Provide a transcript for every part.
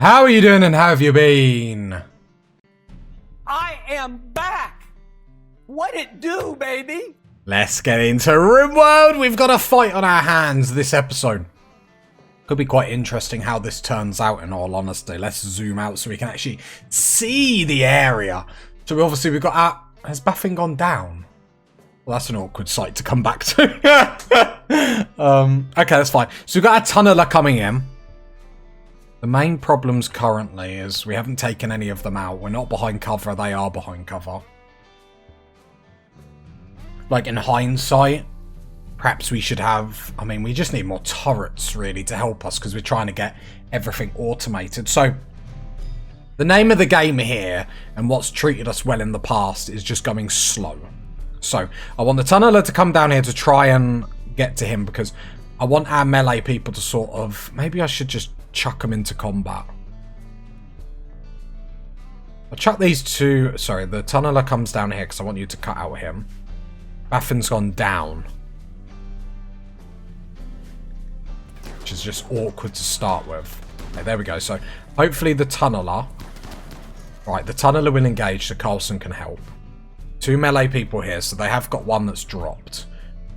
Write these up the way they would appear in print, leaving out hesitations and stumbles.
How are you doing and how have you been? I am back! What it do, baby? Let's get into Rimworld. We've got a fight on our hands this episode. Could be quite interesting how this turns out, in all honesty. Let's zoom out so we can actually see the area. So obviously we've got our... Has Baffin gone down? Well, that's an awkward sight to come back to. Okay, that's fine. So we've got a tunneler coming in. The main problems currently is we haven't taken any of them out. We're not behind cover, they are behind cover. Like, in hindsight, perhaps we should have... I mean, we just need more turrets, really, to help us, because we're trying to get everything automated. So, the name of the game here, and what's treated us well in the past, is just going slow. So, I want the tunneler to come down here to try and get to him, because I want our melee people to sort of... Maybe I should just chuck them into combat. I'll chuck these two... Sorry, the tunneler comes down here, because I want you to cut out him. Baffin's gone down. Which is just awkward to start with. Okay, there we go. So, hopefully the tunneler... Right, the tunneler will engage, so Carlson can help. Two melee people here, so they have got one that's dropped.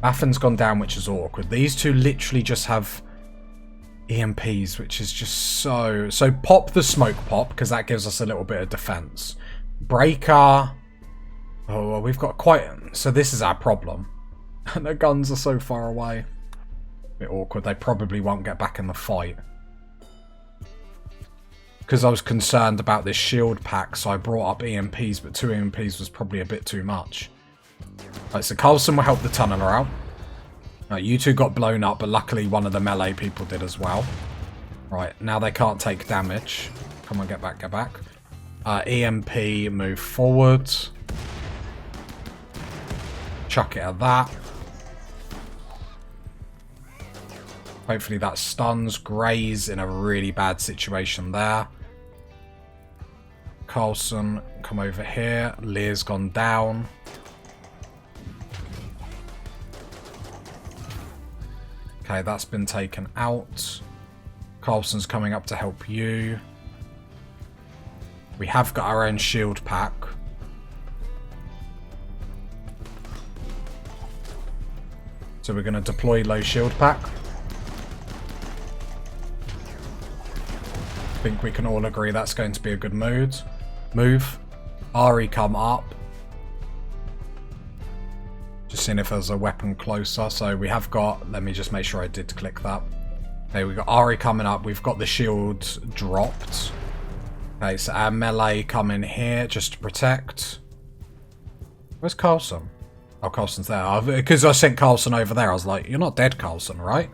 Baffin's gone down, which is awkward. These two literally just have EMPs, which is just so... So pop the smoke pop, because that gives us a little bit of defense. Breaker... Oh, well, we've got quite... So this is our problem. And the guns are so far away. A bit awkward. They probably won't get back in the fight. Because I was concerned about this shield pack, so I brought up EMPs, but 2 EMPs was probably a bit too much. Right, so Carlson will help the tunneler out. Right, you two got blown up, but luckily one of the melee people did as well. Right, now they can't take damage. Come on, get back, get back. EMP, move forward. Chuck it at that. Hopefully that stuns. Gray's in a really bad situation there. Carlson, come over here. Lear's gone down. Okay, that's been taken out. Carlson's coming up to help you. We have got our own shield pack. So we're going to deploy low shield pack. I think we can all agree that's going to be a good move. Ari, come up. Just seeing if there's a weapon closer. So we have got... Let me just make sure I did click that. Okay, we've got Ari coming up. We've got the shield dropped. Okay, so our melee come in here just to protect. Where's Carlson? Oh, Carlson's there. Because I sent Carlson over there, I was like, you're not dead, Carlson, right?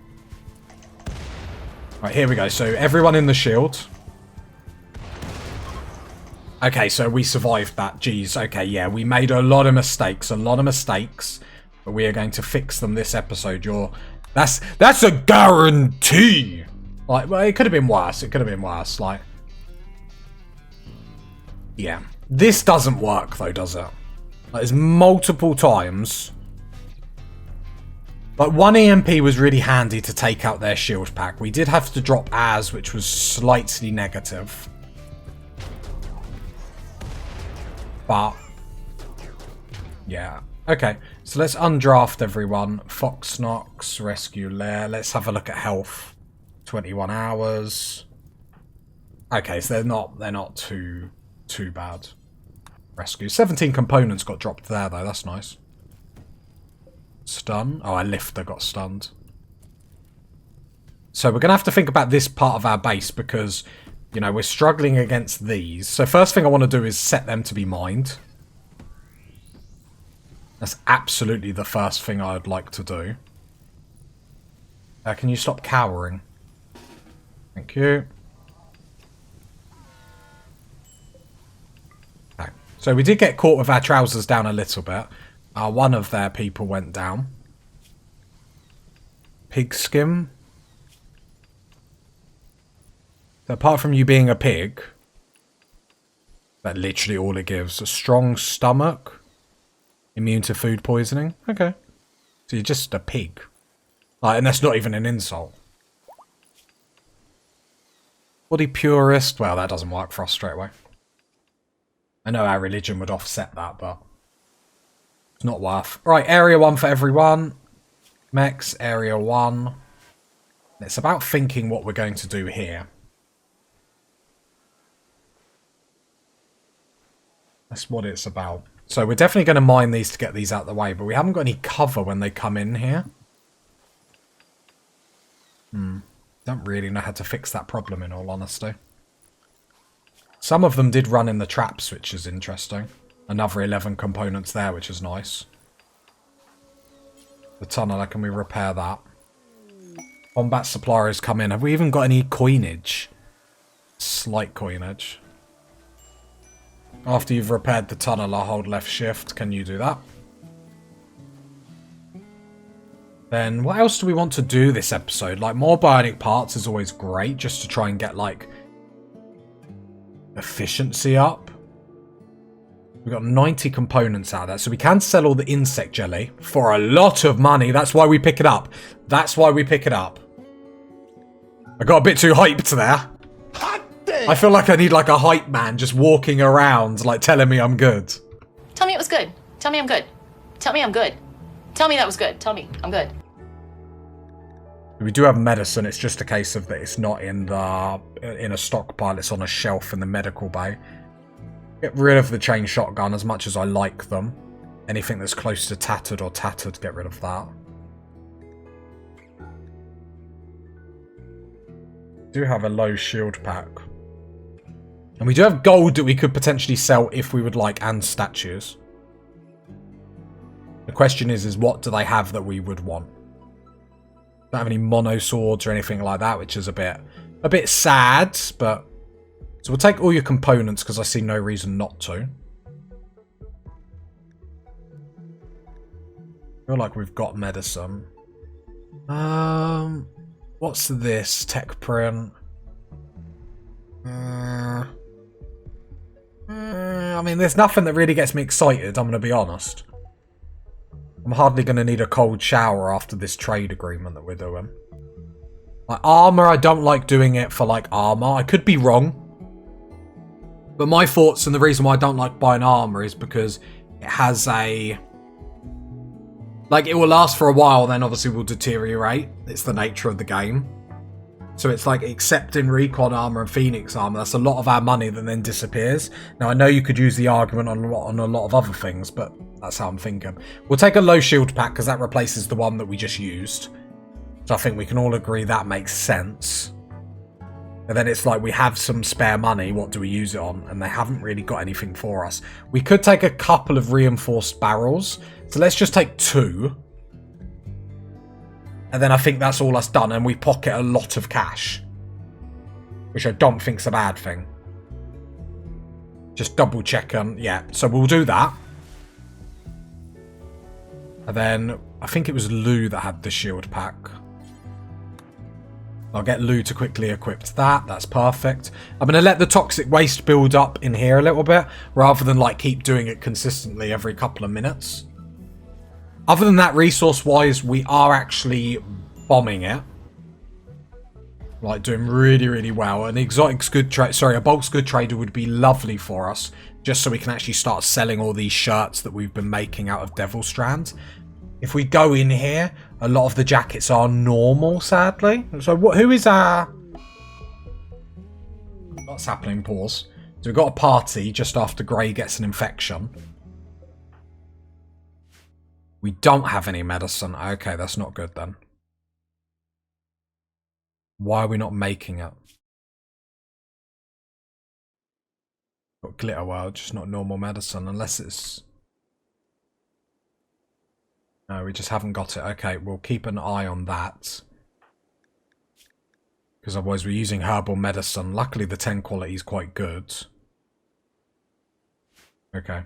Right, here we go. So everyone in the shield. Okay, so we survived that. Jeez. Okay, yeah, we made a lot of mistakes. But we are going to fix them this episode. That's a guarantee. Like, well, it could have been worse. Like, yeah. This doesn't work, though, does it? Like, there's multiple times. Like, one EMP was really handy to take out their shield pack. We did have to drop ours, which was slightly negative. But, yeah. Okay, so let's undraft everyone. Fox Knox, rescue Lair. Let's have a look at health. 21 hours. Okay, so they're not too bad. Rescue. 17 components got dropped there, though. That's nice. Stun. Oh, our lifter got stunned. So we're going to have to think about this part of our base because, you know, we're struggling against these. So first thing I want to do is set them to be mined. That's absolutely the first thing I'd like to do. Can you stop cowering? Thank you. Okay. So we did get caught with our trousers down a little bit. One of their people went down. Pig skin. So apart from you being a pig, that literally all it gives. A strong stomach. Immune to food poisoning. Okay. So you're just a pig. Like, and that's not even an insult. Body purist. Well, that doesn't work for us straight away. I know our religion would offset that, but it's not worth. Right, area 1 for everyone. Mechs, area 1. It's about thinking what we're going to do here. That's what it's about. So we're definitely going to mine these to get these out of the way, but we haven't got any cover when they come in here. Don't really know how to fix that problem, in all honesty. Some of them did run in the traps, which is interesting. Another 11 components there, which is nice. The tunneler, can we repair that? Combat suppliers come in. Have we even got any coinage? Slight coinage. After you've repaired the tunneler, hold left shift. Can you do that? Then, what else do we want to do this episode? Like, more bionic parts is always great, just to try and get, like, efficiency up. We've got 90 components out of that, so we can sell all the insect jelly for a lot of money. That's why we pick it up. That's why we pick it up. I got a bit too hyped there. I feel like I need, like, a hype man just walking around, like, telling me I'm good. Tell me it was good. Tell me I'm good. Tell me I'm good. Tell me that was good. Tell me I'm good. We do have medicine. It's just a case of that it's not in a stockpile. It's on a shelf in the medical bay. Get rid of the chain shotgun as much as I like them. Anything that's close to tattered or tattered, get rid of that. Do have a low shield pack. And we do have gold that we could potentially sell if we would like, and statues. The question is what do they have that we would want? Don't have any mono swords or anything like that, which is a bit sad, but so we'll take all your components because I see no reason not to. I feel like we've got medicine. What's this? Tech print. I mean, there's nothing that really gets me excited, I'm going to be honest. I'm hardly going to need a cold shower after this trade agreement that we're doing. Like, armor, I don't like doing it for, like, armor. I could be wrong. But my thoughts and the reason why I don't like buying armor is because it has a... Like, it will last for a while, then obviously will deteriorate. It's the nature of the game. So it's like accepting recon armor and phoenix armor. That's a lot of our money that then disappears. Now, I know you could use the argument on a lot of other things, but that's how I'm thinking. We'll take a low shield pack because that replaces the one that we just used. So I think we can all agree that makes sense. And then it's like we have some spare money. What do we use it on? And they haven't really got anything for us. We could take a couple of reinforced barrels. So let's just take 2. And then I think that's all us done. And we pocket a lot of cash. Which I don't think's a bad thing. Just double check on... Yeah, so we'll do that. And then I think it was Lou that had the shield pack. I'll get Lou to quickly equip that. That's perfect. I'm going to let the toxic waste build up in here a little bit. Rather than like keep doing it consistently every couple of minutes. Other than that, resource-wise, we are actually bombing it. Like, doing really, really well. An exotic's good trade... Sorry, a bulk's good trader would be lovely for us. Just so we can actually start selling all these shirts that we've been making out of Devil Strand. If we go in here, a lot of the jackets are normal, sadly. So, who is our... What's happening? Pause. So, we've got a party just after Grey gets an infection. We don't have any medicine. Okay, that's not good then. Why are we not making it? Got glitter world, just not normal medicine, unless it's... No, we just haven't got it. Okay, we'll keep an eye on that. Because otherwise we're using herbal medicine. Luckily the 10 quality is quite good. Okay.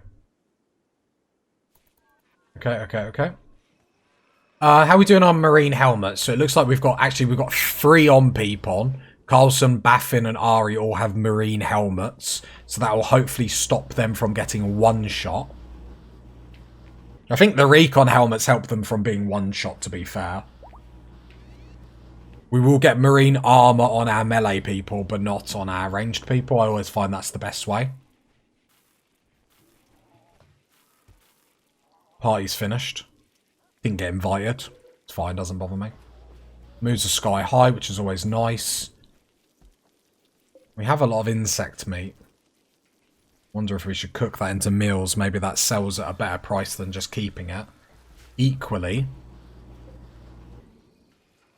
Okay. How are we doing on marine helmets? So it looks like we've got 3 on Peepon. Carlson, Baffin and Ari all have marine helmets. So that will hopefully stop them from getting one shot. I think the recon helmets help them from being one shot, to be fair. We will get marine armor on our melee people, but not on our ranged people. I always find that's the best way. Party's finished. Didn't get invited. It's fine, doesn't bother me. Moves are sky high, which is always nice. We have a lot of insect meat. Wonder if we should cook that into meals. Maybe that sells at a better price than just keeping it. Equally.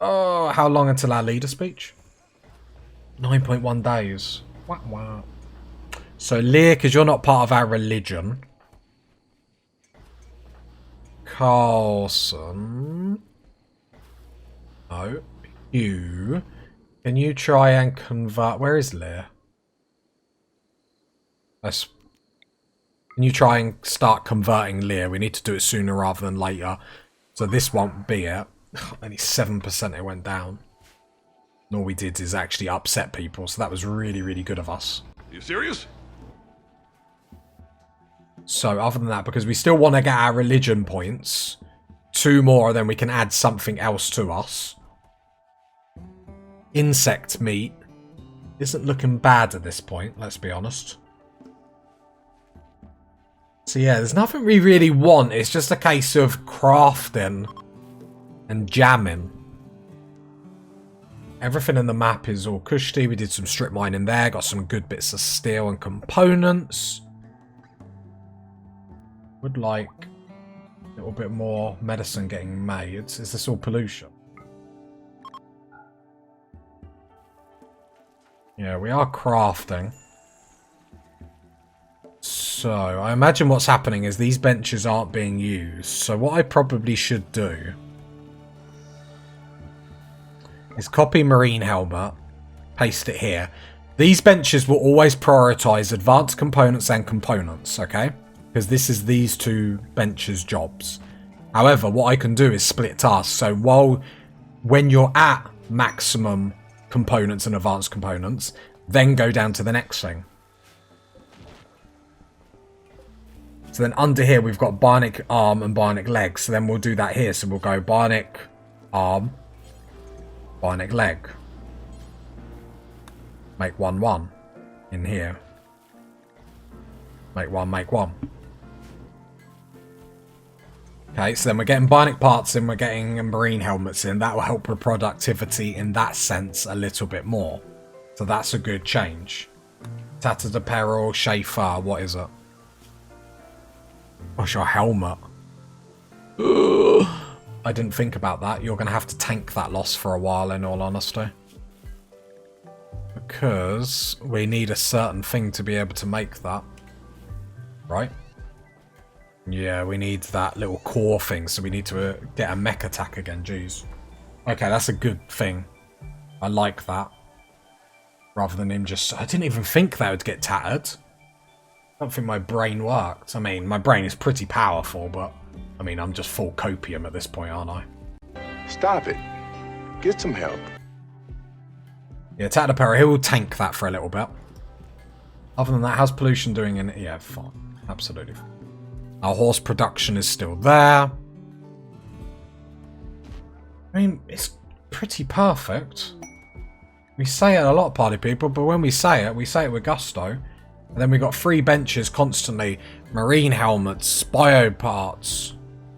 Oh, how long until our leader speech? 9.1 days. Wah, wah. So, Lear, because you're not part of our religion. Carlson. No. You. Can you try and convert... Where is Lear? Can you try and start converting Lear? We need to do it sooner rather than later. So this won't be it. Only 7% it went down. And all we did is actually upset people. So that was really, really good of us. You serious? So other than that, because we still want to get our religion points, 2 more, then we can add something else to us. Insect meat isn't looking bad at this point, let's be honest. So yeah, there's nothing we really want. It's just a case of crafting and jamming. Everything in the map is all cushy. We did some strip mining there. Got some good bits of steel and components. Would like a little bit more medicine getting made. Is this all pollution? Yeah, we are crafting. So, I imagine what's happening is these benches aren't being used. So what I probably should do is copy marine helmet, paste it here. These benches will always prioritize advanced components and components, okay? Because this is these 2 benches' jobs. However, what I can do is split tasks. So when you're at maximum components and advanced components, then go down to the next thing. So then under here, we've got bionic arm and bionic leg. So then we'll do that here. So we'll go bionic arm, bionic leg. Make 1 in here. Make 1, make 1. Okay, so then we're getting bionic parts in, we're getting marine helmets in. That will help with productivity in that sense a little bit more. So that's a good change. Tattered apparel, Schaefer, what is it? What's your helmet? Ugh. I didn't think about that. You're going to have to tank that loss for a while, in all honesty. Because we need a certain thing to be able to make that. Right? Yeah, we need that little core thing, so we need to get a mech attack again, jeez. Okay, that's a good thing. I like that. Rather than him just... I didn't even think that would get tattered. I don't think my brain worked. I mean, my brain is pretty powerful, but... I mean, I'm just full copium at this point, aren't I? Stop it. Get some help. Yeah, tattered apparel, he will tank that for a little bit. Other than that, how's pollution doing in it? Yeah, fine. Absolutely fine. Our horse production is still there. I mean, it's pretty perfect. We say it a lot, party people, but when we say it with gusto. And then we got 3 benches constantly. Marine helmets, bio parts.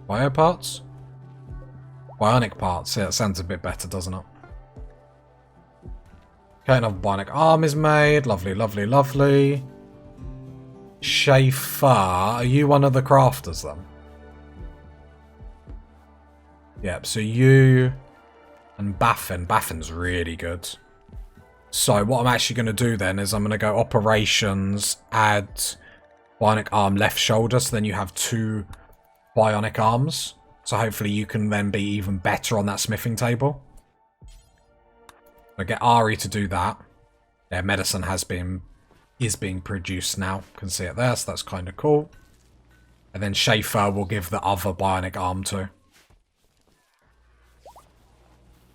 Bio parts? Bionic parts. Yeah, it sounds a bit better, doesn't it? Okay, another bionic arm is made. Lovely, lovely, lovely. Schaefer, are you one of the crafters then? Yep, so you and Baffin. Baffin's really good. So what I'm actually going to do then is I'm going to go operations, add bionic arm left shoulder, so then you have 2 bionic arms. So hopefully you can then be even better on that smithing table. I get Ari to do that. Yeah, medicine is being produced now. Can see it there, so that's kind of cool. And then Schaefer will give the other bionic arm to.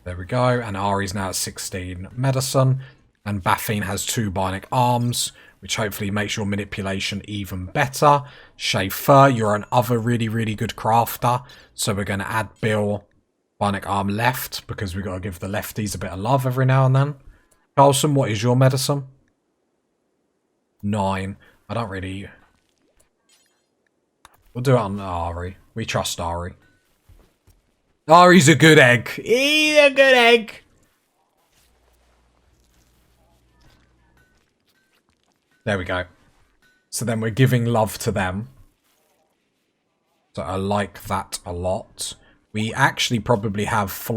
There we go, and Ari's now at 16 medicine, and Baffin has 2 bionic arms, which hopefully makes your manipulation even better. Schaefer, you're an other really, really good crafter, so we're going to add Bill Bionic arm left, because we got to give the lefties a bit of love every now and then. Carlson, what is your medicine? 9. I don't really... We'll do it on Ari. We trust Ari. Ari's a good egg. He's a good egg. There we go. So then we're giving love to them. So I like that a lot. We actually probably have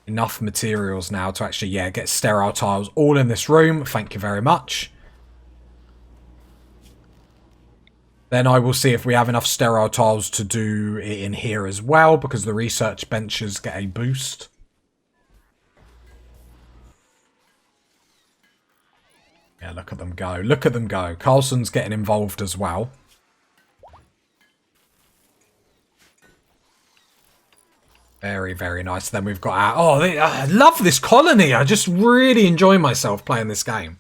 enough materials now to actually, yeah, get sterile tiles all in this room. Thank you very much. Then I will see if we have enough sterile tiles to do it in here as well, because the research benches get a boost. Yeah, look at them go. Look at them go. Carlson's getting involved as well. Very, very nice. Then we've got our... Oh, I love this colony. I just really enjoy myself playing this game.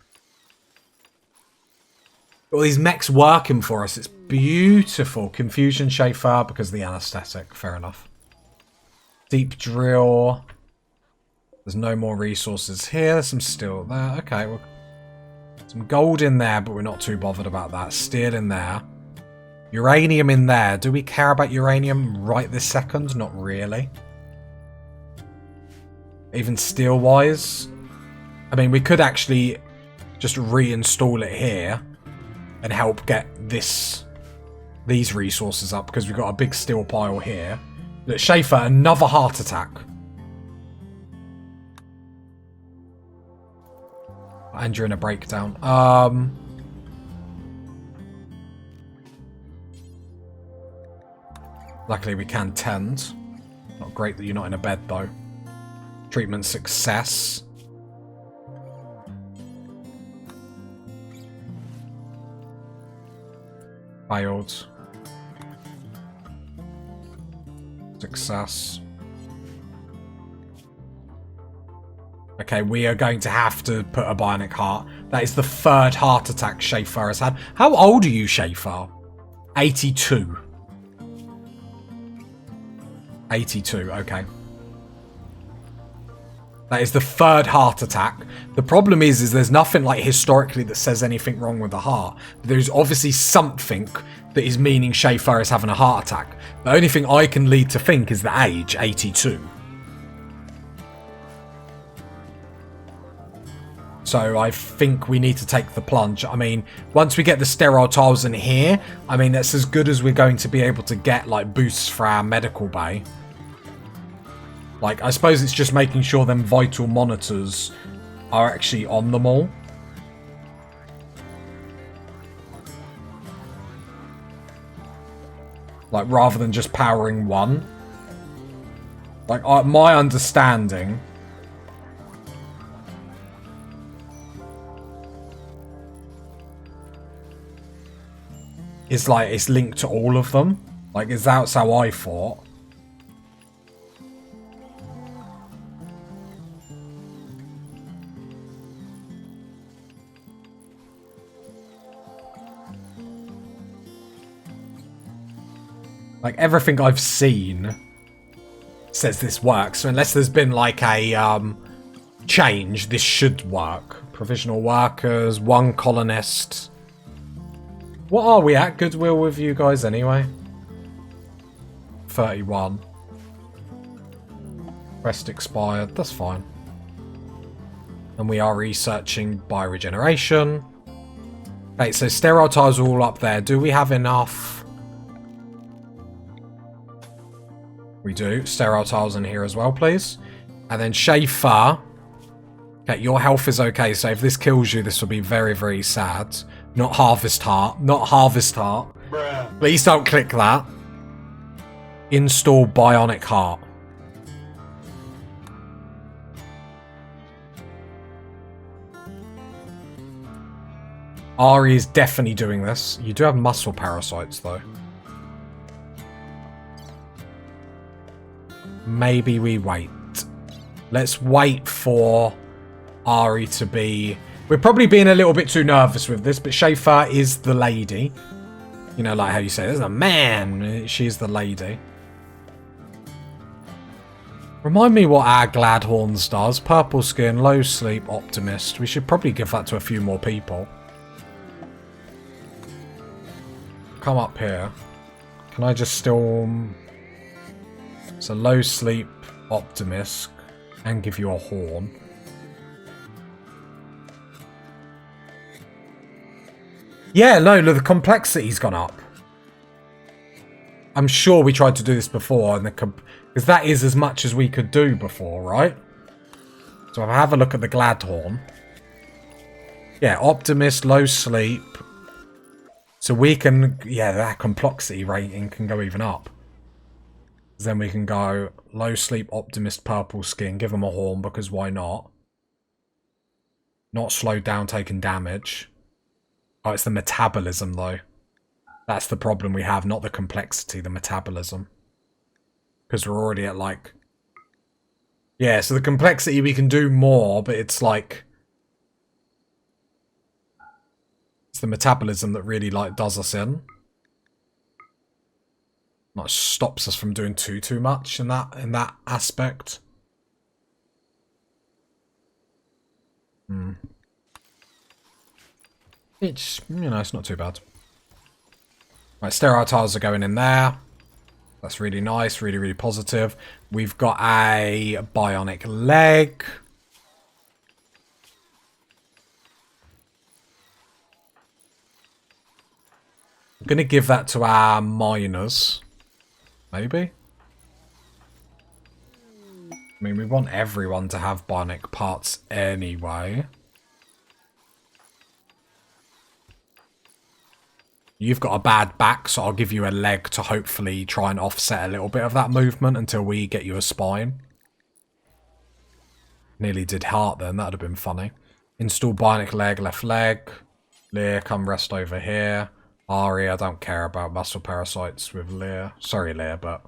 All these mechs working for us. It's beautiful. Confusion Schaefer because of the anesthetic. Fair enough. Deep drill. There's no more resources here. There's some steel there. Okay, well, some gold in there, but we're not too bothered about that. Steel in there. Uranium in there. Do we care about uranium right this second? Not really. Even steel-wise. I mean, we could actually just reinstall it here and help get these resources up, because we've got a big steel pile here. Look, Schaefer, another heart attack. And you're in a breakdown. Luckily we can tend. Not great that you're not in a bed though. Treatment success. Failed. Success. Okay, we are going to have to put a bionic heart. That is the 3rd heart attack Schaefer has had. How old are you, Schaefer? 82. 82, okay. That is the 3rd heart attack. The problem is there's nothing like historically that says anything wrong with the heart. There's obviously something that is meaning Schaefer is having a heart attack. The only thing I can lead to think is the age, 82. So I think we need to take the plunge. I mean, once we get the sterile tiles in here, I mean, that's as good as we're going to be able to get, like, boosts for our medical bay. Like, I suppose it's just making sure them vital monitors are actually on them all. Like, rather than just powering one. Like, my understanding... is like, it's linked to all of them. Like, that's how I thought. Like, everything I've seen says this works. So unless there's been, like, a change, this should work. Provisional workers, 1 colonist. What are we at goodwill with you guys anyway? 31. Quest expired. That's fine. And we are researching bioregeneration. Okay, so sterile tiles are all up there. Do we have enough... We do. Sterile tiles in here as well, please. And then Schaefer. Okay, your health is okay, so if this kills you, this will be very, very sad. Not Harvest Heart. Not Harvest Heart. Bruh. Please don't click that. Install Bionic Heart. Ari is definitely doing this. You do have muscle parasites, though. Maybe we wait. Let's wait for Ari to be... We're probably being a little bit too nervous with this, but Schaefer is the lady. You know, like how you say, there's a man. She's the lady. Remind me what our Gladhorns does. Purple skin, low sleep, optimist. We should probably give that to a few more people. Come up here. Can I just still... So low sleep, optimist, and give you a horn. Yeah, no, look, the complexity's gone up. I'm sure we tried to do this before, and because that is as much as we could do before, right? So if I have a look at the Gladhorn. Yeah, optimist, low sleep. So we can, yeah, that complexity rating can go even up. Then we can go low sleep, optimist, purple skin. Give them a horn because why not? Not slowed down, taking damage. Oh, it's the metabolism though. That's the problem we have, not the complexity, the metabolism. Because we're already at like... Yeah, so the complexity we can do more, but it's like... It's the metabolism that really like does us in. Like stops us from doing too much in that aspect. It's, you know, it's not too bad. Right, sterile tiles are going in there. That's really nice, really positive. We've got a bionic leg. I'm going to give that to our miners. Maybe? I mean, we want everyone to have bionic parts anyway. You've got a bad back, so I'll give you a leg to hopefully try and offset a little bit of that movement until we get you a spine. Nearly did heart then, that'd have been funny. Install bionic leg, left leg. Lear, come rest over here. Ari, I don't care about muscle parasites with Lear. Sorry, Lear, but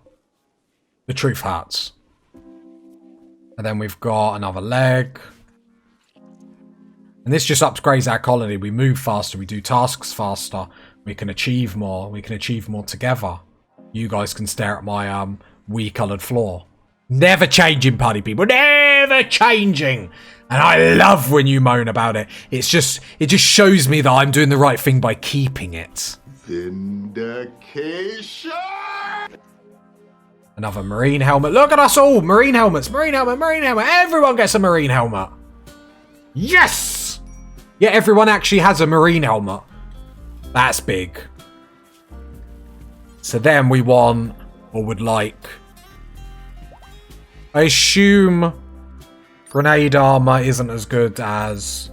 the truth hurts. And then we've got another leg. And this just upgrades our colony. We move faster. We do tasks faster. We can achieve more. We can achieve more together. You guys can stare at my wee-coloured floor. Never changing, party people. Never changing. And I love when you moan about it. It just shows me that I'm doing the right thing by keeping it. Vindication! Another marine helmet. Look at us all. Marine helmets. Marine helmet. Marine helmet. Everyone gets a marine helmet. Yes! Yeah, everyone actually has a marine helmet. That's big. So then we want, or would like, I assume grenade armor isn't as good as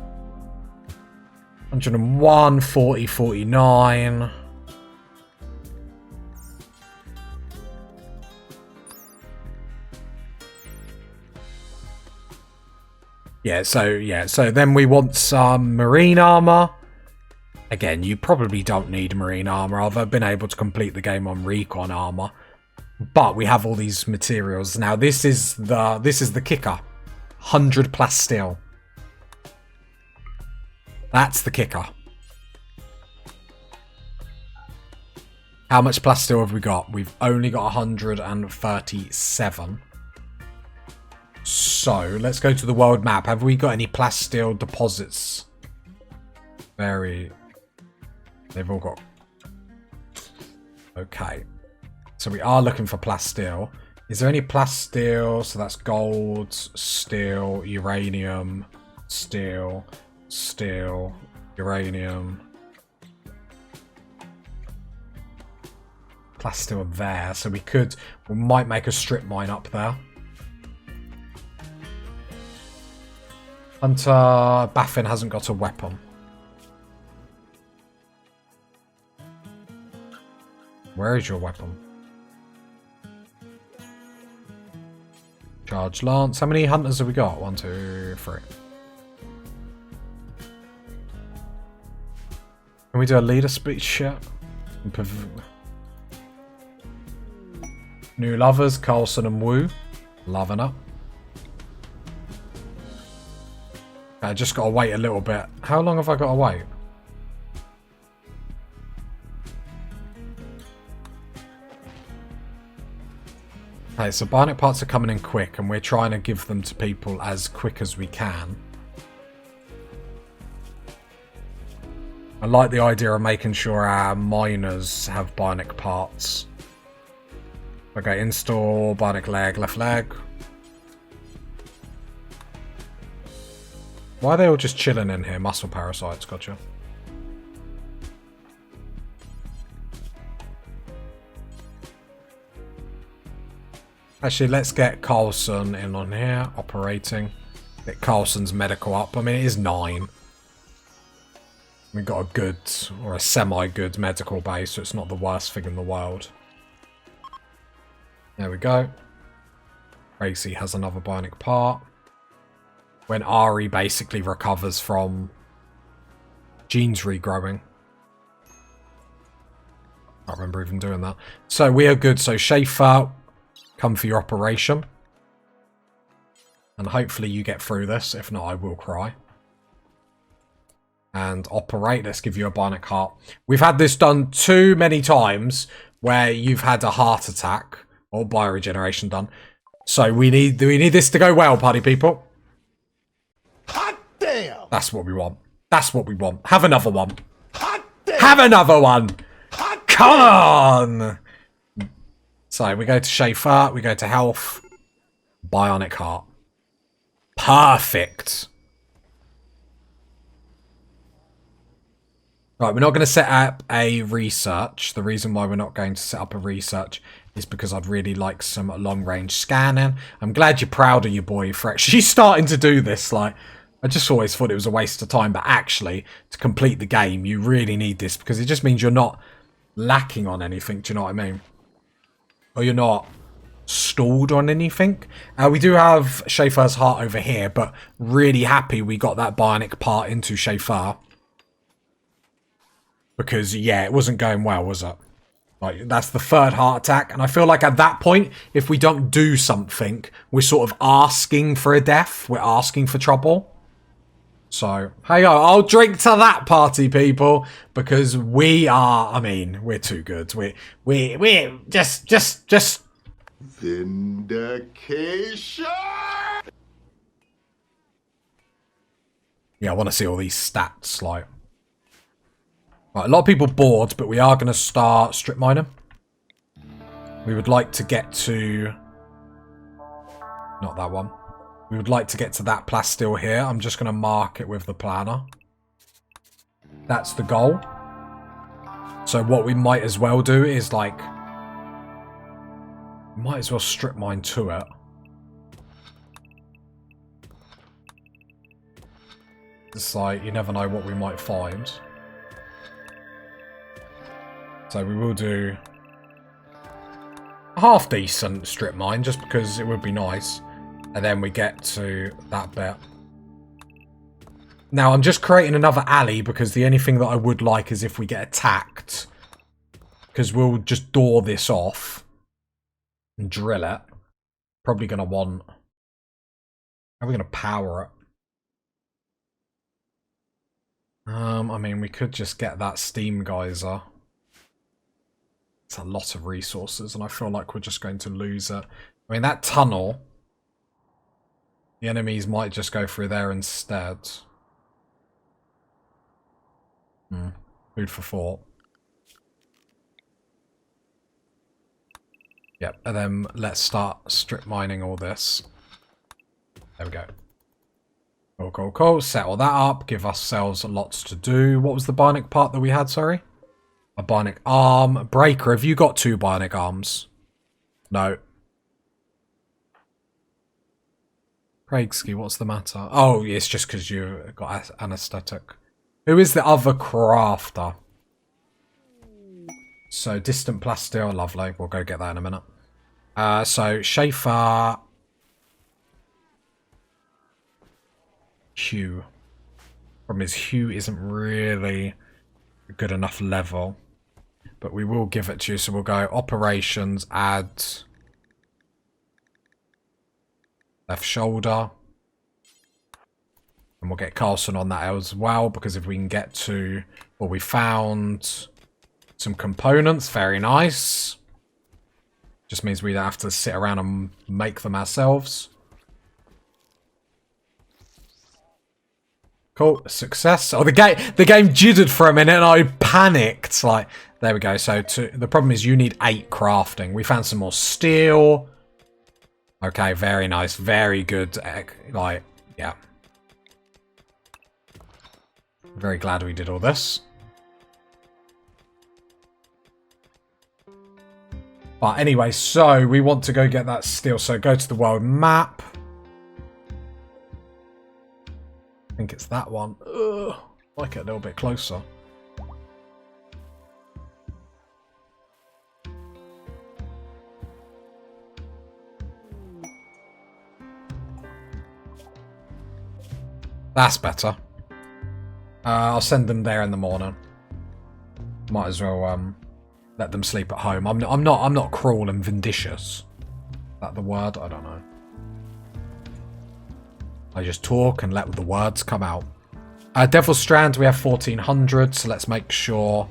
101, 40, 49. Yeah, so then we want some marine armor. Again, you probably don't need marine armor. I've been able to complete the game on recon armor. But we have all these materials. Now this is the kicker. 100 plasteel. That's the kicker. How much plasteel have we got? We've only got 137. So, let's go to the world map. Have we got any plasteel deposits? They've all got... Okay. So we are looking for plasteel. Is there any plasteel? So that's gold, steel, uranium, steel, uranium. Plasteel there. So we might make a strip mine up there. Hunter Baffin hasn't got a weapon. Where is your weapon? Charge lance. How many hunters have we got? 1, 2, 3. Can we do a leader speech yet? New lovers, Carlson and Wu. Loving up. I just gotta wait a little bit. How long have I got to wait? Okay, so bionic parts are coming in quick, and we're trying to give them to people as quick as we can. I like the idea of making sure our miners have bionic parts. Okay, install bionic leg, left leg. Why are they all just chilling in here? Muscle parasites, gotcha. Actually, let's get Carlson in on here, operating. Get Carlson's medical up. I mean, it is 9. We've got a good, or a semi-good medical base, so it's not the worst thing in the world. There we go. Tracy has another bionic part. When Ari basically recovers from genes regrowing. I can't remember even doing that. So we are good. So Schaefer, come for your operation. And hopefully you get through this. If not, I will cry. And operate. Let's give you a bionic heart. We've had this done too many times where you've had a heart attack or bioregeneration done. So we need this to go well, party people. Hot damn! That's what we want. That's what we want. Have another one. Hot damn! Have another one. Hot Come on. So we go to Schaefer. We go to health. Bionic heart. Perfect. Right, we're not going to set up a research. The reason why we're not going to set up a research is because I'd really like some long-range scanning. I'm glad you're proud of your boy for actually starting to do this. Like, I just always thought it was a waste of time, but actually, to complete the game, you really need this because it just means you're not lacking on anything. Do you know what I mean? Or you're not stalled on anything. We do have Schaefer's heart over here, but really happy we got that bionic part into Schaefer. Because, yeah, it wasn't going well, was it? Like, that's the 3rd heart attack. And I feel like at that point, if we don't do something, we're sort of asking for a death. We're asking for trouble. So, hey, I'll drink to that, party people. Because we are, I mean, we're too good. We're just... Vindication! Yeah, I want to see all these stats, like... Right, a lot of people bored, but we are going to start strip mining. We would like to get to... Not that one. We would like to get to that plasteel here. I'm just going to mark it with the planner. That's the goal. So what we might as well do is, like... Might as well strip mine to it. It's like, you never know what we might find. So we will do a half-decent strip mine, just because it would be nice. And then we get to that bit. Now, I'm just creating another alley, because the only thing that I would like is if we get attacked. Because we'll just door this off. And drill it. Probably going to want... How are we going to power it? I mean, we could just get that steam geyser. It's a lot of resources, and I feel like we're just going to lose it. I mean, that tunnel... The enemies might just go through there instead. Food for thought. Yep, and then let's start strip mining all this. There we go. Cool, cool, cool. Settle that up. Give ourselves lots to do. What was the bionic part that we had, sorry? A bionic arm. Breaker, have you got 2 bionic arms? No. Craigsky, what's the matter? Oh, it's just because you got anesthetic. Who is the other crafter? So, distant plasteel, lovely. We'll go get that in a minute. So, Schaefer. Hugh. Problem is, Hugh isn't really a good enough level. But we will give it to you. So, we'll go operations, add left shoulder. And we'll get Carlson on that as well. Because if we can get to... Well, we found... some components, very nice. Just means we don't have to sit around and make them ourselves. Cool, success. Oh, the game jittered for a minute and I panicked. Like, there we go. So the problem is you need 8 crafting. We found some more steel. Okay, very nice, very good. Like, yeah. Very glad we did all this. But anyway, so we want to go get that steel. So go to the world map. I think it's that one. Ugh, like it a little bit closer. That's better. I'll send them there in the morning. Might as well let them sleep at home. I'm not cruel and vindicious. Is that the word? I don't know. I just talk and let the words come out. Devil's Strand, we have 1400, so let's make sure.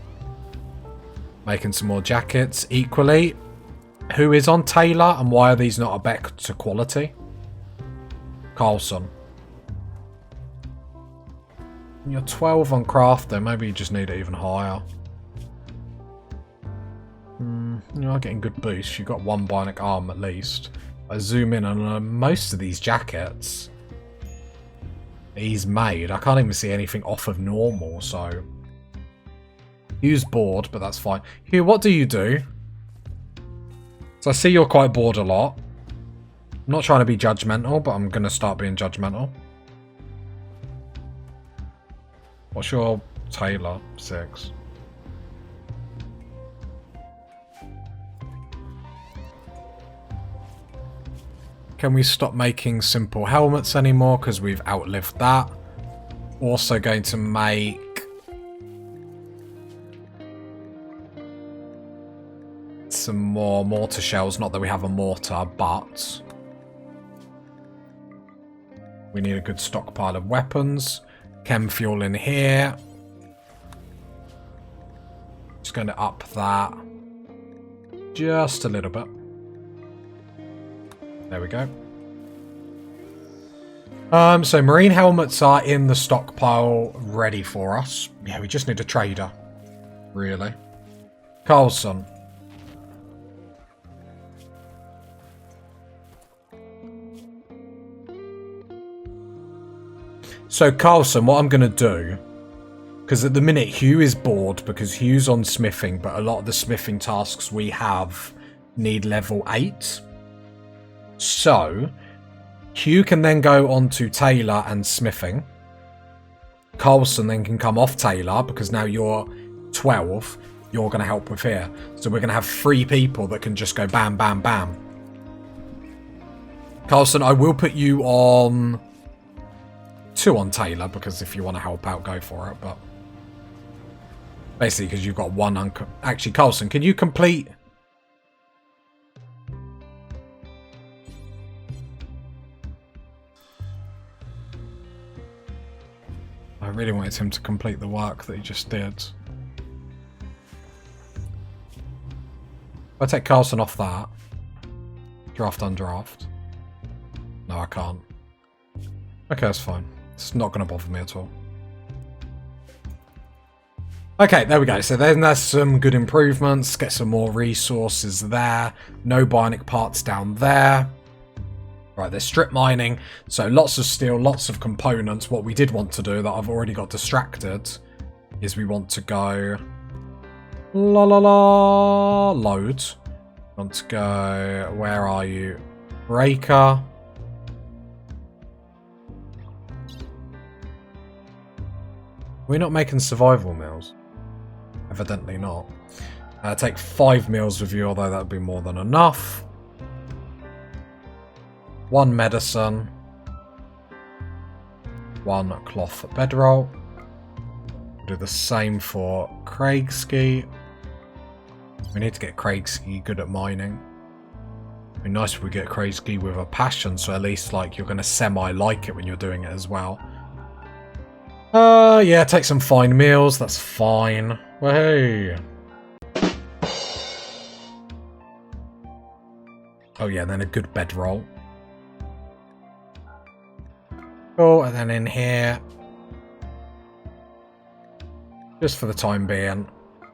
Making some more jackets equally. Who is on Taylor and why are these not a better quality? Carlson. You're 12 on craft though, maybe you just need it even higher. You're not getting good boosts. You've got 1 bionic arm at least. I zoom in on most of these jackets. He's made. I can't even see anything off of normal, so... Hugh's bored, but that's fine. Hugh, what do you do? So I see you're quite bored a lot. I'm not trying to be judgmental, but I'm going to start being judgmental. What's your Taylor? 6. Can we stop making simple helmets anymore? Because we've outlived that. Also going to make... some more mortar shells. Not that we have a mortar, but... we need a good stockpile of weapons. Chem fuel in here. Just going to up that. Just a little bit. There we go. So marine helmets are in the stockpile ready for us. Yeah, we just need a trader. Really. Carlson. So Carlson, what I'm going to do, because at the minute Hugh is bored because Hugh's on smithing, but a lot of the smithing tasks we have need level 8. So, Hugh can then go on to Taylor and smithing. Carlson then can come off Taylor because now you're 12. You're going to help with here. So we're going to have 3 people that can just go bam, bam, bam. Carlson, I will put you on 2 on Taylor because if you want to help out, go for it. But basically because you've got 1 actually, Carlson, can you complete... I really wanted him to complete the work that he just did. I'll take Carlson off that. Draft undraft. No, I can't. Okay, that's fine. It's not going to bother me at all. Okay, there we go. So then there's some good improvements. Get some more resources there. No bionic parts down there. Right, there's strip mining. So lots of steel, lots of components. What we did want to do that I've already got distracted is we want to go... load. Want to go... where are you? Breaker. We're not making survival meals. Evidently not. Take 5 meals with you, although that would be more than enough. 1 medicine. 1 cloth bedroll. Do the same for Craigski. We need to get Craigski good at mining. It'd be nice if we get Craigski with a passion, so at least like you're going to semi-like it when you're doing it as well. Yeah, take some fine meals, that's fine. Well, hey. Oh yeah, then a good bedroll. Cool, and then in here, just for the time being,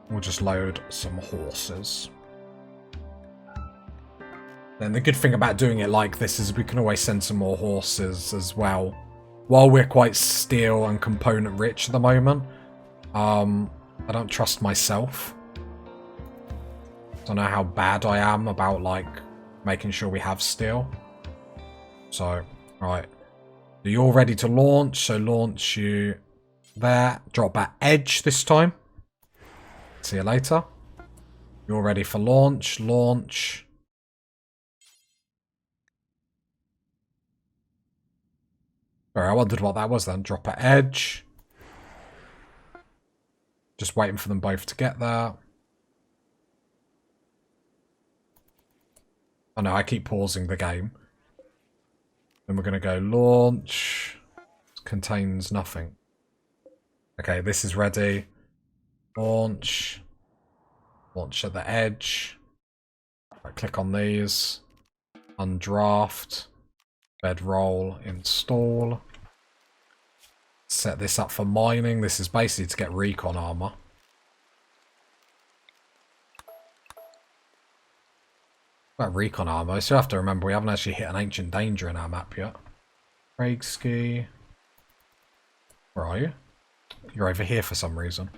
we'll just load some horses. Then the good thing about doing it like this is we can always send some more horses as well. While we're quite steel and component rich at the moment, I don't trust myself. Don't know how bad I am about like making sure we have steel. So, right. So you're all ready to launch, so launch you there. Drop at edge this time. See you later. You're ready for launch. Launch. Sorry, I wondered what that was then. Drop at edge. Just waiting for them both to get there. Oh no, I keep pausing the game. Then we're going to go launch. Contains nothing. Okay, this is ready. Launch. Launch at the edge. Right, click on these. Undraft. Bedroll. Install. Set this up for mining. This is basically to get recon armor. About recon armor, I still have to remember we haven't actually hit an ancient danger in our map yet. Craigski. Where are you? You're over here for some reason.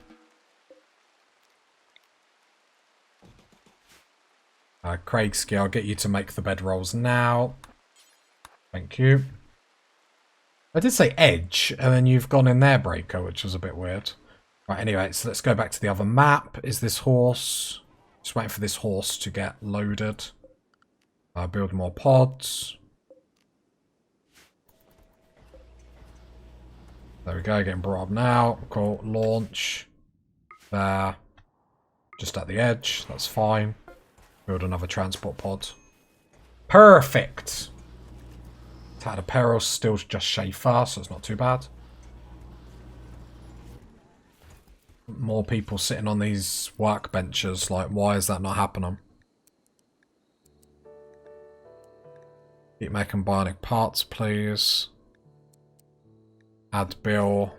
Craigski, I'll get you to make the bedrolls now. Thank you. I did say edge, and then you've gone in there, Breaker, which was a bit weird. Right, anyway, so let's go back to the other map. Is this horse? Just waiting for this horse to get loaded. Build more pods. There we go, getting brought up now. Cool, launch. There. Just at the edge, that's fine. Build another transport pod. Perfect! Tad of peril, still just shave fast, so it's not too bad. More people sitting on these workbenches, like, why is that not happening? Keep making bionic parts, please. Add bill.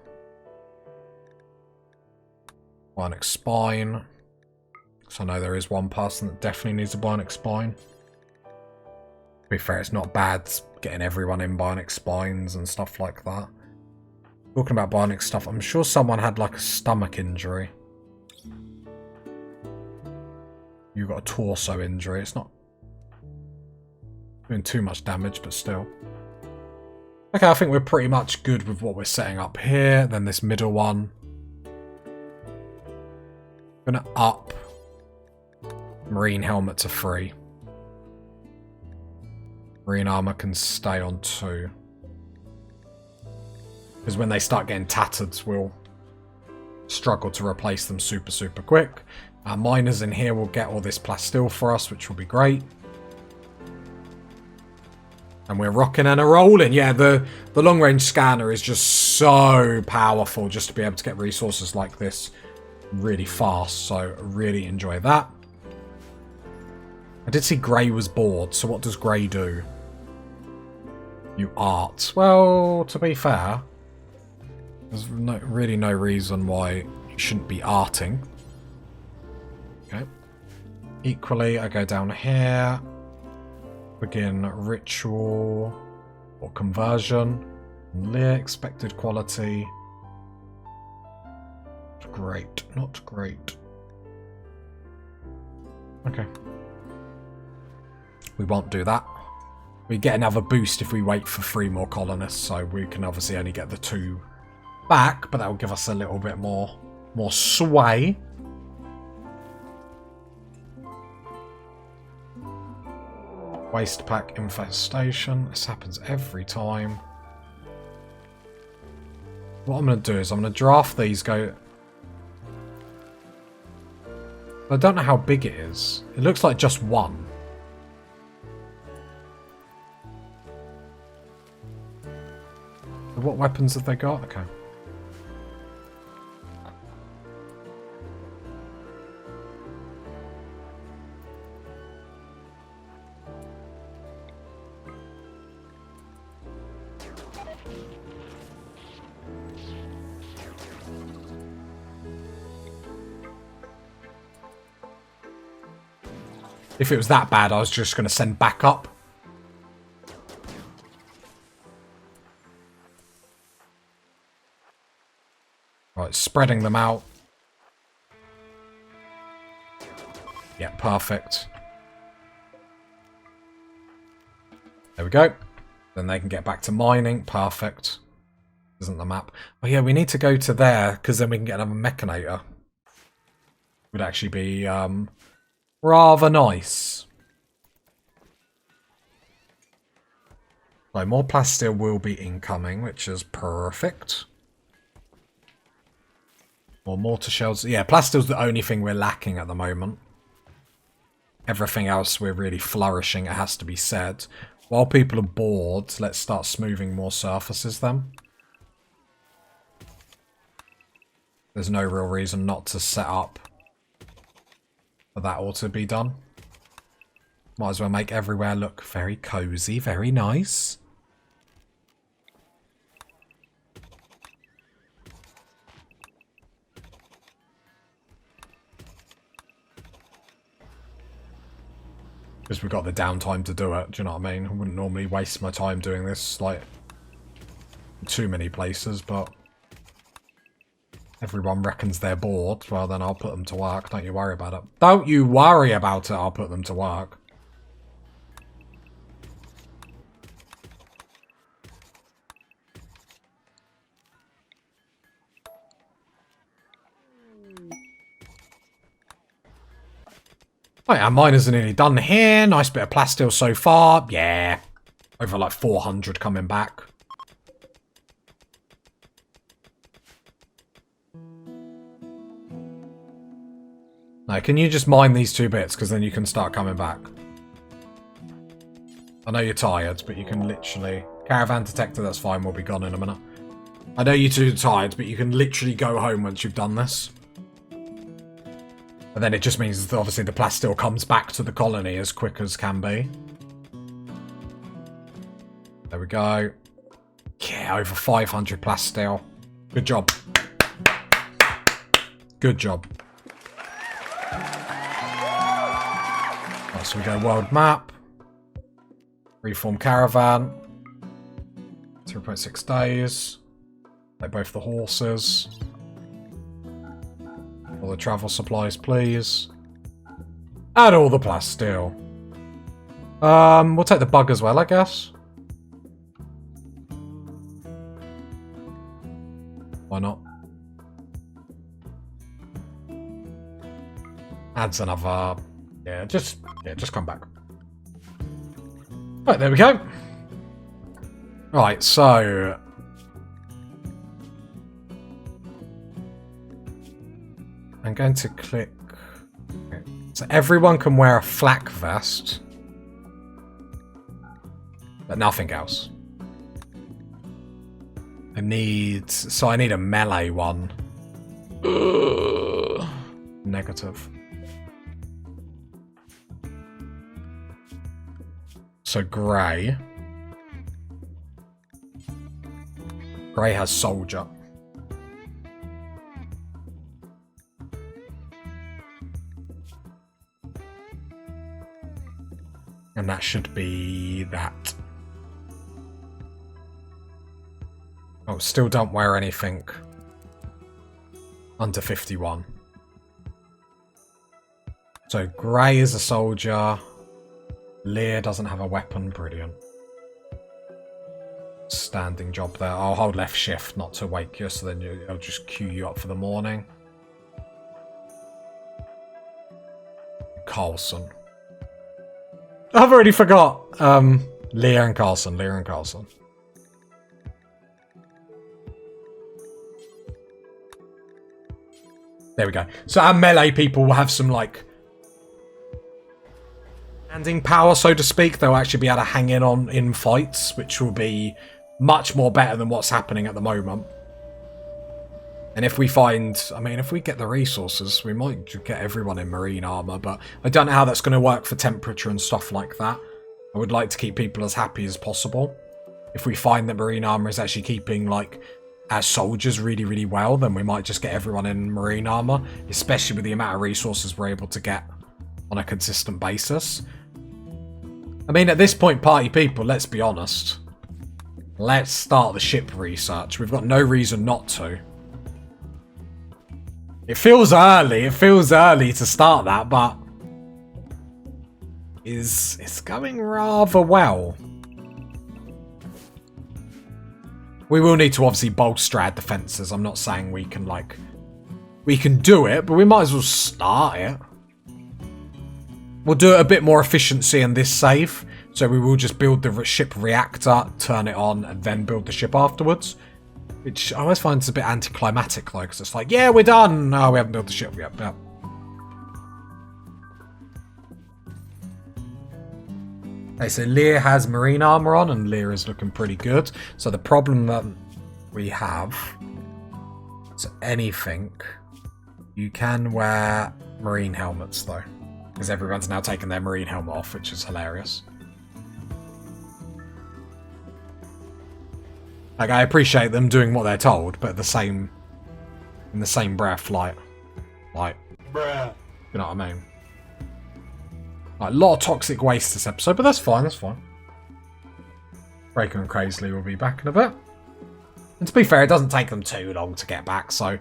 Bionic spine. So I know there is one person that definitely needs a bionic spine. To be fair, it's not bad getting everyone in bionic spines and stuff like that. Talking about bionic stuff, I'm sure someone had like a stomach injury. You got a torso injury. It's not doing too much damage, but still. Okay, I think we're pretty much good with what we're setting up here. Then this middle one. Gonna up marine helmet to 3. Marine armor can stay on 2. Because when they start getting tattered, we'll struggle to replace them super, super quick. Our miners in here will get all this plasteel for us, which will be great. And we're rocking and a rolling. Yeah, the long-range scanner is just so powerful just to be able to get resources like this really fast. So really enjoy that. I did see Grey was bored, so what does Grey do? You art. Well, to be fair, there's really no reason why you shouldn't be arting. Okay. Equally, I go down here. Begin ritual or conversion. Lear expected quality. Not great. Not great. Okay. We won't do that. We get another boost if we wait for 3 more colonists, so we can obviously only get the 2 back, but that will give us a little bit more sway. Waste pack infestation. This happens every time. What I'm going to do is I'm going to draft these, go... I don't know how big it is. It looks like just 1. What weapons have they got? Okay. If it was that bad, I was just going to send backup. Right, spreading them out. Yeah, perfect. There we go. Then they can get back to mining. Perfect. Isn't the map? Oh yeah, we need to go to there, because then we can get another mechanator. Would actually be rather nice. So more plasteel will be incoming, which is perfect. More mortar shells. Yeah, plasteel's the only thing we're lacking at the moment. Everything else we're really flourishing, it has to be said. While people are bored, let's start smoothing more surfaces then. There's no real reason not to set up for that all to be done. Might as well make everywhere look very cozy, very nice. Because we've got the downtime to do it, do you know what I mean? I wouldn't normally waste my time doing this, like, too many places, but everyone reckons they're bored. Well, then I'll put them to work. Don't you worry about it. Don't you worry about it, I'll put them to work. Right, our miners are nearly done here. Nice bit of plasteel so far. Yeah. Over like 400 coming back. Now, can you just mine these 2 bits? Because then you can start coming back. I know you're tired, but you can literally... Caravan detector, that's fine. We'll be gone in a minute. I know you two are tired, but you can literally go home once you've done this. And then it just means that obviously the plasteel comes back to the colony as quick as can be. There we go. Yeah, over 500 plasteel. Good job. Good job. Right, so we go world map. Reform caravan. 0.6 days. Take both the horses. All the travel supplies, please. And all the plasteel. We'll take the bug as well, I guess. Why not? Adds another... Yeah, just come back. Right, there we go. Right, so... I'm going to click... Okay. So everyone can wear a flak vest. But nothing else. I need a melee one. Ugh. Negative. So grey. Grey has soldier. And that should be that. Oh, still don't wear anything under 51. So grey is a soldier. Lear doesn't have a weapon. Brilliant. Standing job there. I'll hold left shift not to wake you, so then I'll just queue you up for the morning. Carlson. I've already forgot. Lear and Carlson. Lear and Carlson. There we go. So our melee people will have some, like, standing power, so to speak. They'll actually be able to hang in fights, which will be much more better than what's happening at the moment. And if we find... I mean, if we get the resources, we might get everyone in marine armor, but I don't know how that's going to work for temperature and stuff like that. I would like to keep people as happy as possible. if we find that marine armor is actually keeping like our soldiers really, really well, then we might just get everyone in marine armor, especially with the amount of resources we're able to get on a consistent basis. I mean, at this point, party people, let's be honest. Let's start the ship research. We've got no reason not to. It feels early. It feels early to start that, but it's going rather well. We will need to obviously bolster our defenses. I'm not saying we can do it, but we might as well start it. We'll do it a bit more efficiency in this save. So we will just build the ship reactor, turn it on, and then build the ship afterwards. Which I always find is a bit anticlimactic, though, because it's like, yeah, we're done. No, we haven't built the ship yet. Yeah. Okay, so Lear has marine armor on, and Lear is looking pretty good. So the problem that we have is anything. You can wear marine helmets, though, because everyone's now taking their marine helmet off, which is hilarious. Like, I appreciate them doing what they're told, but in the same breath, like, Bruh. you know what I mean? Like, a lot of toxic waste this episode, but that's fine, that's fine. Breaker and Crazily will be back in a bit. And to be fair, it doesn't take them too long to get back, so, do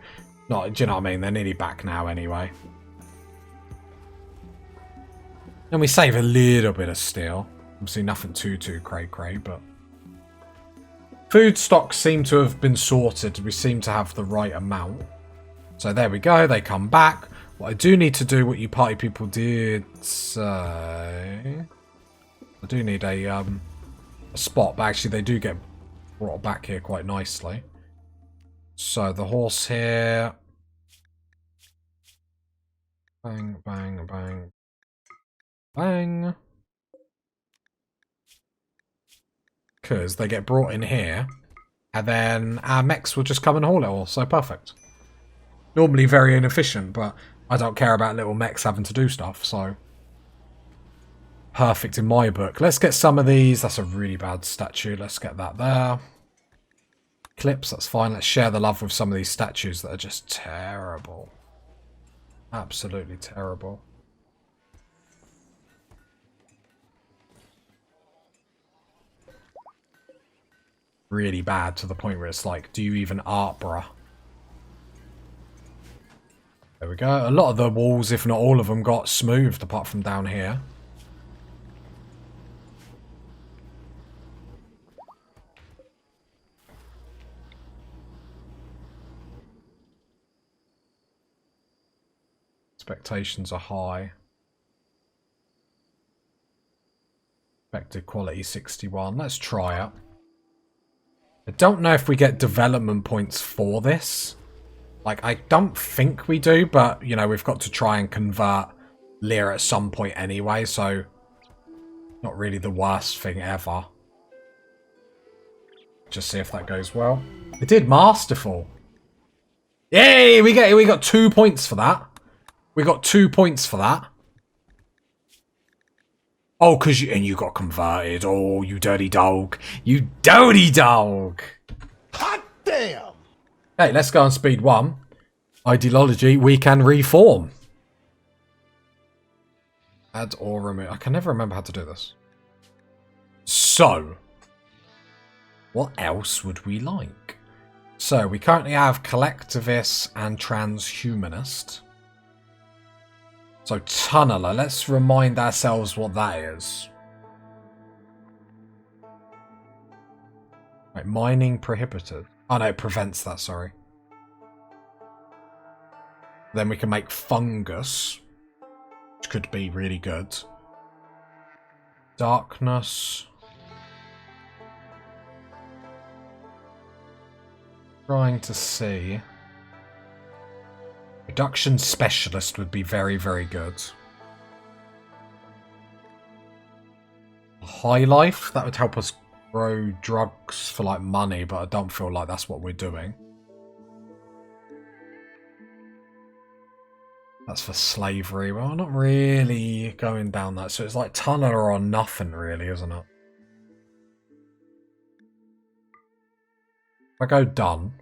you know what I mean? They're nearly back now anyway. And we save a little bit of steel. Obviously nothing too cray-cray, but... Food stocks seem to have been sorted. We seem to have the right amount. So there we go. They come back. What I do need to do, what you party people did say... I do need a spot, but actually they do get brought back here quite nicely. So the horse here... Bang, bang, bang. Bang. Because they get brought in here, and then our mechs will just come and haul it all. So perfect. Normally very inefficient, but I don't care about little mechs having to do stuff, so... Perfect in my book. Let's get some of these. That's a really bad statue. Let's get that there. Clips, that's fine. Let's share the love with some of these statues that are just terrible. Absolutely terrible. Really bad to the point where it's like, do you even art, bruh? There we go. A lot of the walls, if not all of them, got smoothed apart from down here. Expectations are high. Expected quality 61. Let's try it. I don't know if we get development points for this. Like, I don't think we do, but, you know, we've got to try and convert Lear at some point anyway, so not really the worst thing ever. Just see if that goes well. It did, masterful. Yay! We got 2 points for that. We got 2 points for that. Oh, because you got converted. Oh, you dirty dog. You dirty dog. Hot damn! Hey, let's go on speed 1. Ideology, we can reform. Add or remove. I can never remember how to do this. So, what else would we like? So, we currently have collectivist and transhumanist. So, tunneler. Let's remind ourselves what that is. Right, mining prohibited. Oh no, it prevents that, sorry. Then we can make fungus, which could be really good. Darkness. Trying to see. Reduction specialist would be very, very good. High life, that would help us grow drugs for like money, but I don't feel like that's what we're doing. That's for slavery. Well, I'm not really going down that. So it's like tunneler or nothing really, isn't it? I go done.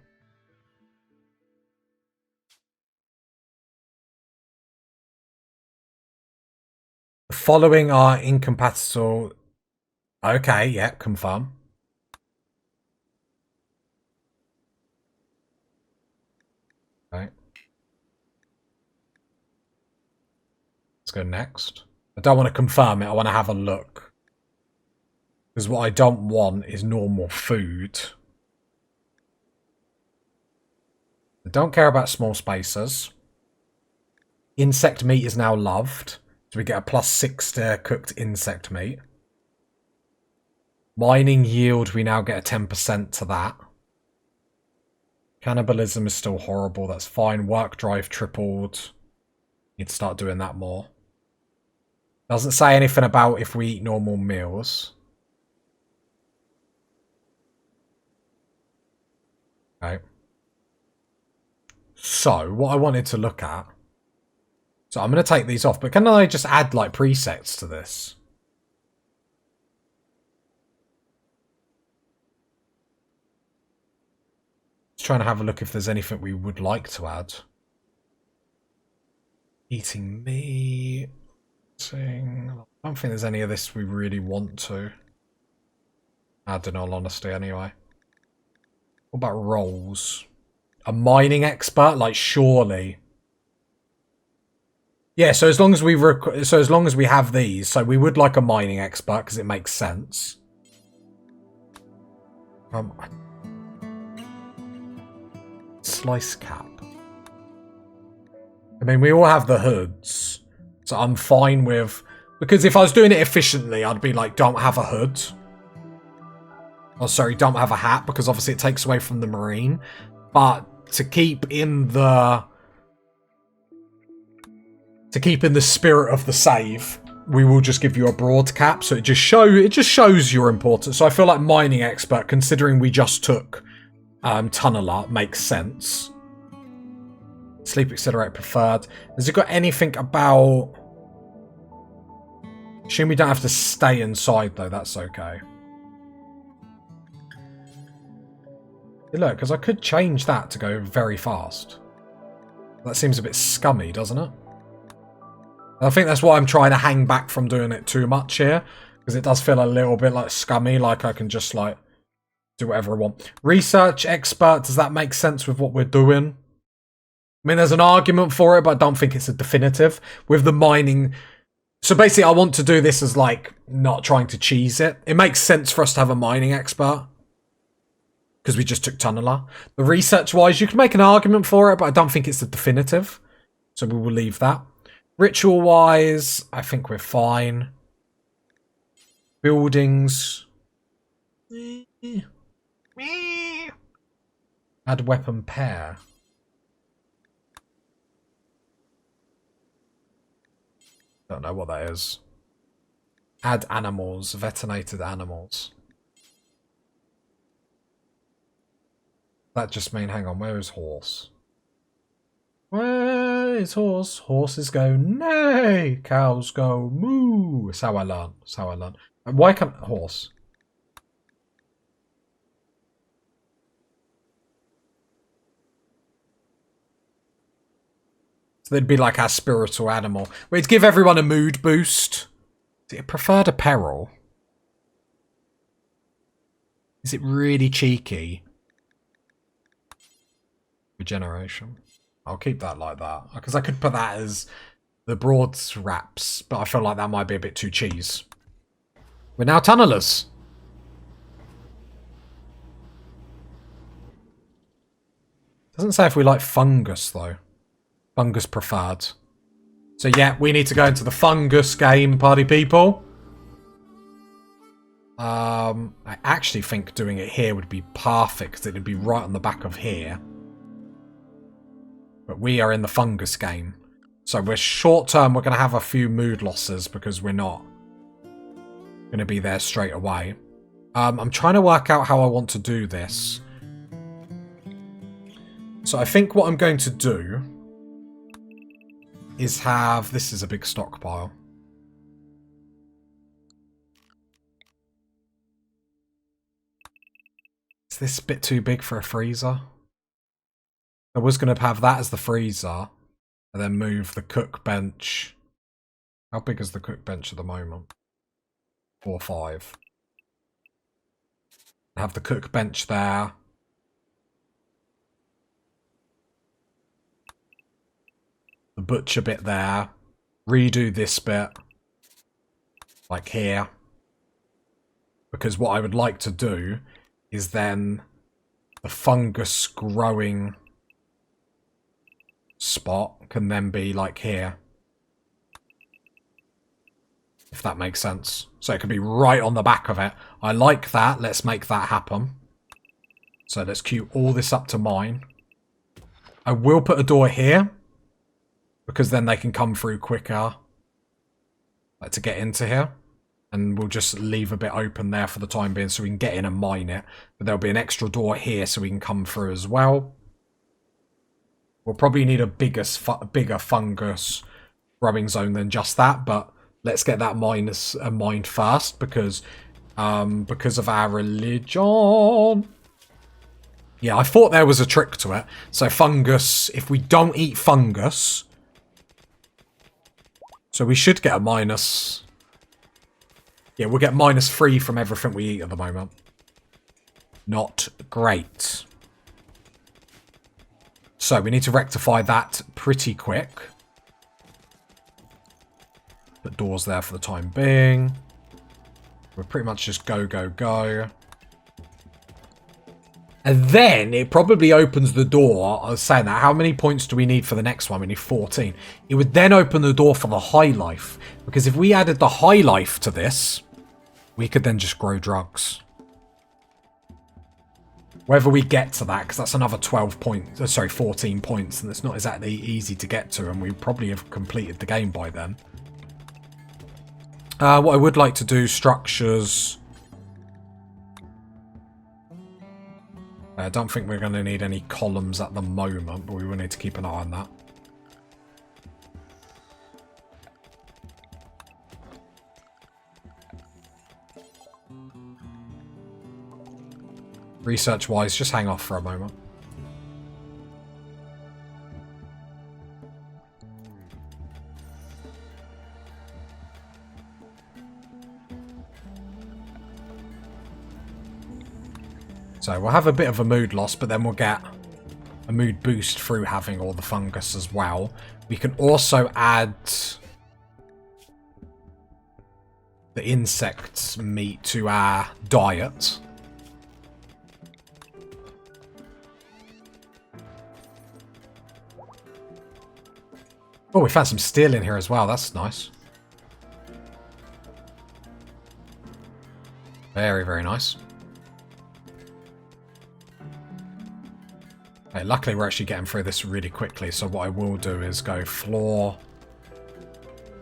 The following are incompatible. Okay, yeah, confirm. Right. Let's go next. I don't want to confirm it, I want to have a look. Because what I don't want is normal food. I don't care about small spaces. Insect meat is now loved. So we get a +6 to cooked insect meat. Mining yield, we now get a 10% to that. Cannibalism is still horrible, that's fine. Work drive tripled. Need to start doing that more. Doesn't say anything about if we eat normal meals. Okay. So, what I wanted to look at... So I'm going to take these off, but can I just add, like, presets to this? Just trying to have a look if there's anything we would like to add. Eating meat. I don't think there's any of this we really want to add, in all honesty, anyway. What about roles? A mining expert? Like, surely. Yeah, so as long as we have these, so we would like a mining expert because it makes sense. Slice cap. I mean, we all have the hoods, so I'm fine with... Because if I was doing it efficiently, I'd be like, don't have a hood. Oh, sorry, don't have a hat, because obviously it takes away from the marine. But to keep in the... To keep in the spirit of the save, we will just give you a broad cap, so it just shows your importance. So I feel like mining expert, considering we just took tunneler, makes sense. Sleep accelerate preferred. Has it got anything about... Assume we don't have to stay inside though, that's okay. Hey, look, because I could change that to go very fast. That seems a bit scummy, doesn't it? I think that's why I'm trying to hang back from doing it too much here. Because it does feel a little bit like scummy, like I can just like do whatever I want. Research expert, does that make sense with what we're doing? I mean, there's an argument for it, but I don't think it's a definitive. With the mining... So basically, I want to do this as, like, not trying to cheese it. It makes sense for us to have a mining expert. Because we just took tunneler. The research-wise, you can make an argument for it, but I don't think it's a definitive. So we will leave that. Ritual-wise, I think we're fine. Buildings. Add weapon pair. Don't know what that is. Add animals, veterinated animals. That just mean, hang on, where is horse? Where is horse? Horses go neigh, cows go moo. That's how I learn. That's how I learn. And why can't horse? So they'd be like our spiritual animal. We'd give everyone a mood boost. Is it preferred apparel? Is it really cheeky? Regeneration. I'll keep that like that. Because I could put that as the broad wraps, but I feel like that might be a bit too cheese. We're now tunnelers. Doesn't say if we like fungus, though. Fungus preferred. So yeah, we need to go into the fungus game, party people. I actually think doing it here would be perfect, because it would be right on the back of here. But we are in the fungus game. So we're short term, we're going to have a few mood losses, because we're not going to be there straight away. I'm trying to work out how I want to do this. So I think what I'm going to do is have... This is a big stockpile. Is this a bit too big for a freezer? I was going to have that as the freezer and then move the cook bench. How big is the cook bench at the moment? 4 or 5. Have the cook bench there. The butcher bit there. Redo this bit. Like here. Because what I would like to do is then the fungus growing spot can then be like here. If that makes sense. So it could be right on the back of it. I like that. Let's make that happen. So let's queue all this up to mine. I will put a door here. Because then they can come through quicker. Like to get into here. And we'll just leave a bit open there for the time being so we can get in and mine it. But there'll be an extra door here so we can come through as well. We'll probably need a bigger fungus growing zone than just that. But let's get that mined first because of our religion. Yeah, I thought there was a trick to it. So fungus, if we don't eat fungus... So we should get a minus... Yeah, we'll get -3 from everything we eat at the moment. Not great. So we need to rectify that pretty quick. Put doors there for the time being. We're pretty much just go, go, go. And then it probably opens the door. I was saying that. How many points do we need for the next one? We need 14. It would then open the door for the high life. Because if we added the high life to this, we could then just grow drugs. Whether we get to that, because that's another 12 points. Sorry, 14 points. And it's not exactly easy to get to. And we probably have completed the game by then. What I would like to do, structures... I don't think we're going to need any columns at the moment, but we will need to keep an eye on that. Research-wise, just hang off for a moment. So we'll have a bit of a mood loss, but then we'll get a mood boost through having all the fungus as well. We can also add the insect meat to our diet. Oh, we found some steel in here as well. That's nice. Very, very nice. Okay, luckily we're actually getting through this really quickly, so what I will do is go floor,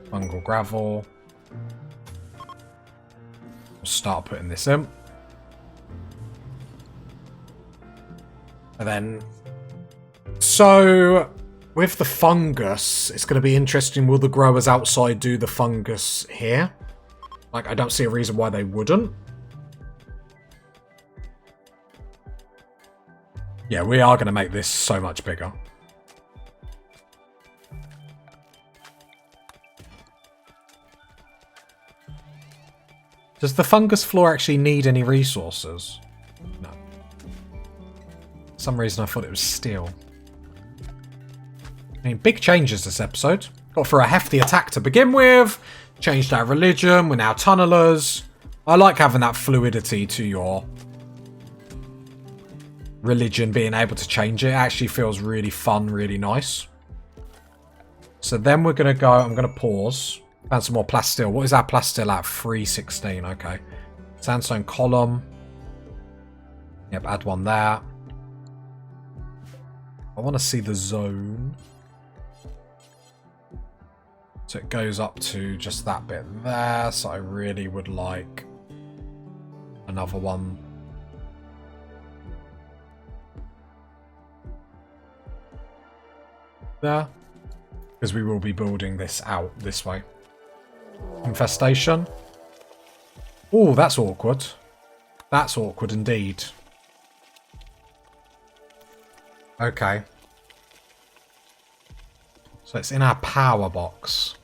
fungal gravel. We'll start putting this in. And then, so with the fungus, it's going to be interesting. Will the growers outside do the fungus here? Like, I don't see a reason why they wouldn't. Yeah, we are going to make this so much bigger. Does the fungus floor actually need any resources? No. For some reason I thought it was steel. I mean, big changes this episode. Got for a hefty attack to begin with. Changed our religion. We're now tunnelers. I like having that fluidity to your religion, being able to change it. It actually feels really fun, really nice. So then we're going to go, I'm going to pause. Found some more plastil. What is our plastil at? 316, okay. Sandstone column. Yep, add one there. I want to see the zone. So it goes up to just that bit there. So I really would like another one. There. Because we will be building this out this way. Infestation. Oh, that's awkward. That's awkward indeed. Okay. So it's in our power box.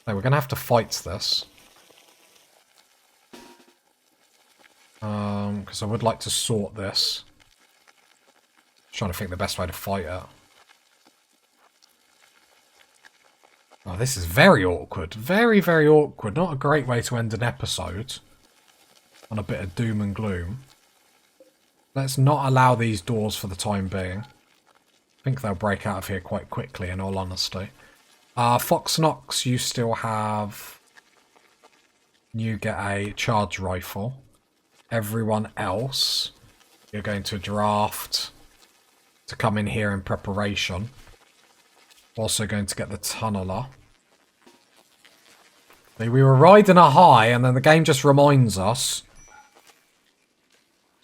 No, we're going to have to fight this. Because I would like to sort this. Trying to think the best way to fight it. Oh, this is very awkward. Very, very awkward. Not a great way to end an episode. On a bit of doom and gloom. Let's not allow these doors for the time being. I think they'll break out of here quite quickly, in all honesty. Fox Knox, you still have... You get a charge rifle. Everyone else, you're going to draft to come in here in preparation. Also going to get the tunneler. We were riding a high, and then the game just reminds us.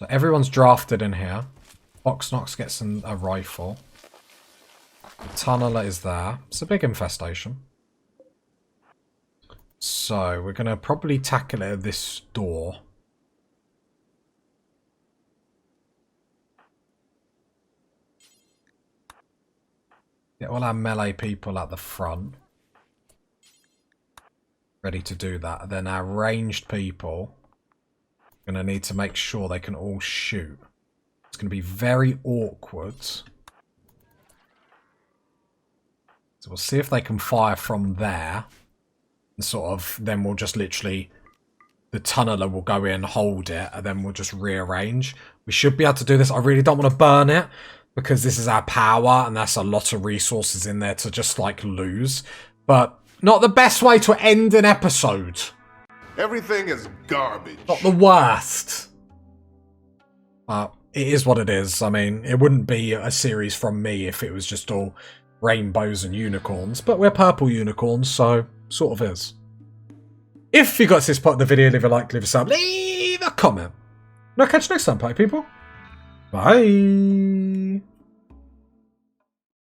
So everyone's drafted in here. Fox Knox gets a rifle. The tunneler is there. It's a big infestation. So we're going to probably tackle it at this door. Get all our melee people at the front. Ready to do that. Then our ranged people. Going to need to make sure they can all shoot. It's going to be very awkward. So we'll see if they can fire from there. And sort of, then we'll just literally... The tunneler will go in, hold it, and then we'll just rearrange. We should be able to do this. I really don't want to burn it. Because this is our power, and that's a lot of resources in there to just, like, lose. But not the best way to end an episode. Everything is garbage. Not the worst. It is what it is. I mean, it wouldn't be a series from me if it was just all rainbows and unicorns. But we're purple unicorns, so sort of is. If you got to this part of the video, leave a like, leave a sub, leave a comment. And I'll catch you next time, party people. Bye.